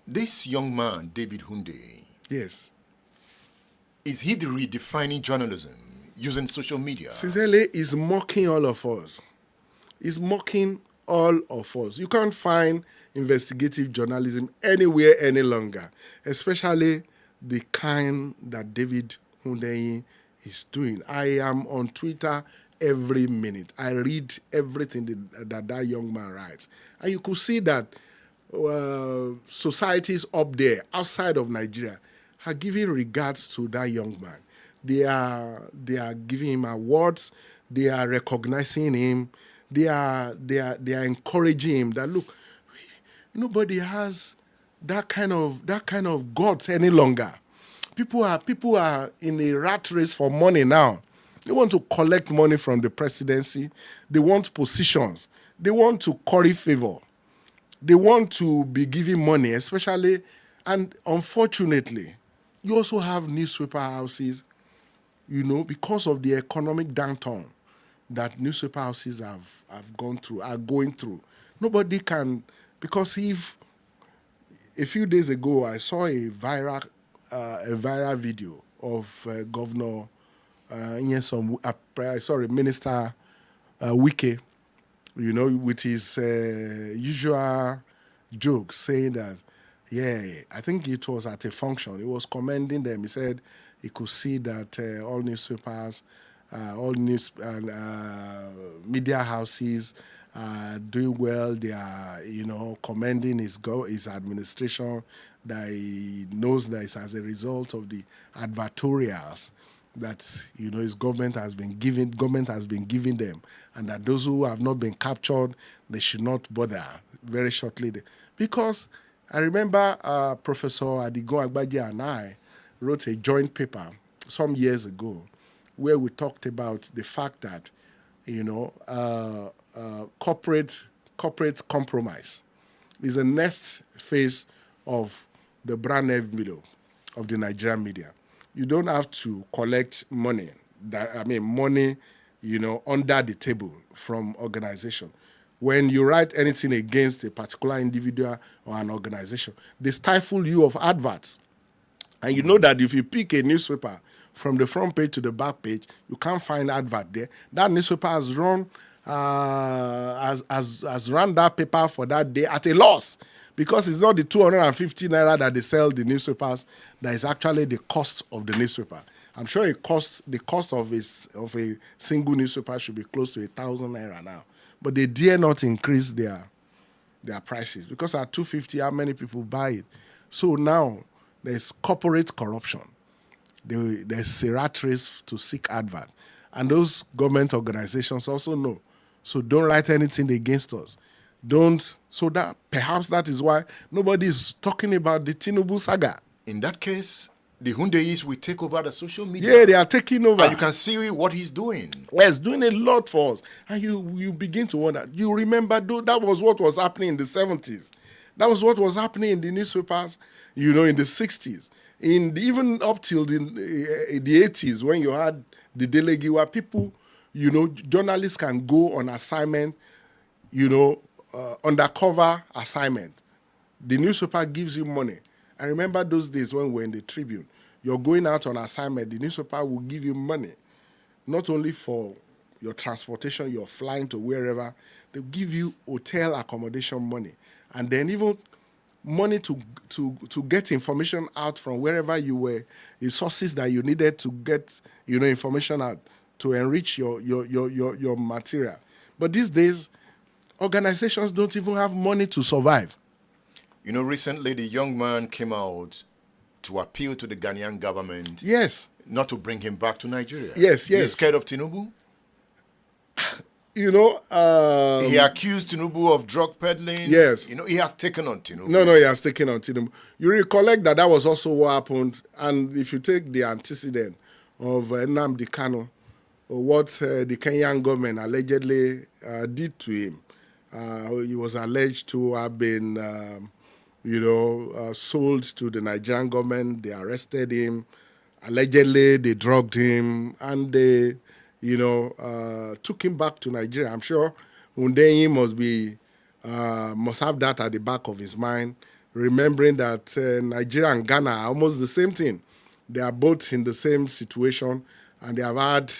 This young man, David Hundeyin, Yes. is he the redefining journalism using social media? Sincerely, he's mocking all of us. He's mocking all of us. You can't find investigative journalism anywhere any longer, especially the kind that David Hundeyin is doing. I am on Twitter every minute. I read everything that young man writes. And you could see that societies up there, outside of Nigeria, are giving regards to that young man. They are giving him awards. They are recognizing him. They are encouraging him that look, nobody has that kind of guts any longer. People are in a rat race for money now. They want to collect money from the presidency. They want positions. They want to curry favor. They want to be giving money, especially, and unfortunately, you also have newspaper houses, because of the economic downturn that newspaper houses are going through. Nobody can, because if a few days ago I saw a viral video of Governor Minister Wike, with his usual joke saying that, I think it was at a function. He was commending them. He said he could see that all newspapers, all news and media houses are doing well. They are, commending his administration, that he knows that it's as a result of the advertorials that his government has been giving them, and that those who have not been captured, they should not bother. Very shortly, because I remember Professor Adigo Agbaje and I wrote a joint paper some years ago where we talked about the fact that corporate compromise is the next phase of the brand envelope of the Nigerian media. You don't have to collect money, under the table from organization. When you write anything against a particular individual or an organization, they stifle you of adverts. And you know that if you pick a newspaper from the front page to the back page, you can't find advert there. That newspaper has run that paper for that day at a loss, because it's not the 250 naira that they sell the newspapers that is actually the cost of the newspaper. I'm sure the cost of a single newspaper should be close to 1,000 naira now, but they dare not increase their prices, because at 250, how many people buy it? So now there's corporate corruption. There's a rat race to seek advert, and those government organizations also know. So don't write anything against us. Don't. So that perhaps that is why nobody is talking about the Tinubu saga. In that case, the Hundeyis will take over the social media. Yeah, they are taking over. And you can see what he's doing. Well, he's doing a lot for us. And you begin to wonder. You remember, that was what was happening in the 70s. That was what was happening in the newspapers, in the 60s. Even up till the 80s, when you had the delegate, where people, journalists can go on assignment, undercover assignment. The newspaper gives you money. I remember those days when we were in the Tribune. You're going out on assignment, the newspaper will give you money, not only for your transportation, you're flying to wherever, they'll give you hotel accommodation money. And then even money to get information out from wherever you were, the sources that you needed to get information out to enrich your material. But these days, organizations don't even have money to survive. Recently the young man came out to appeal to the Ghanaian government. Yes. Not to bring him back to Nigeria. Yes. He's scared of Tinubu? He accused Tinubu of drug peddling. Yes. He has taken on Tinubu. No, he has taken on Tinubu. You recollect that was also what happened. And if you take the antecedent of Nnamdi Kanu, or what the Kenyan government allegedly did to him, he was alleged to have been, sold to the Nigerian government. They arrested him. Allegedly, they drugged him, and they took him back to Nigeria. I'm sure Hundeyin must have that at the back of his mind, remembering that Nigeria and Ghana are almost the same thing. They are both in the same situation, and they have had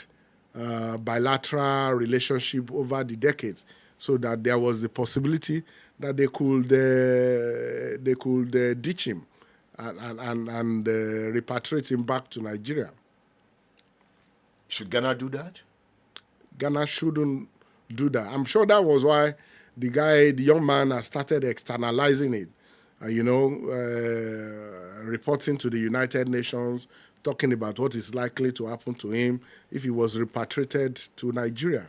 bilateral relationship over the decades, so that there was the possibility that they could ditch him and repatriate him back to Nigeria. Should Ghana do that? Ghana shouldn't do that. I'm sure that was why the young man, has started externalizing it. Reporting to the United Nations, talking about what is likely to happen to him if he was repatriated to Nigeria.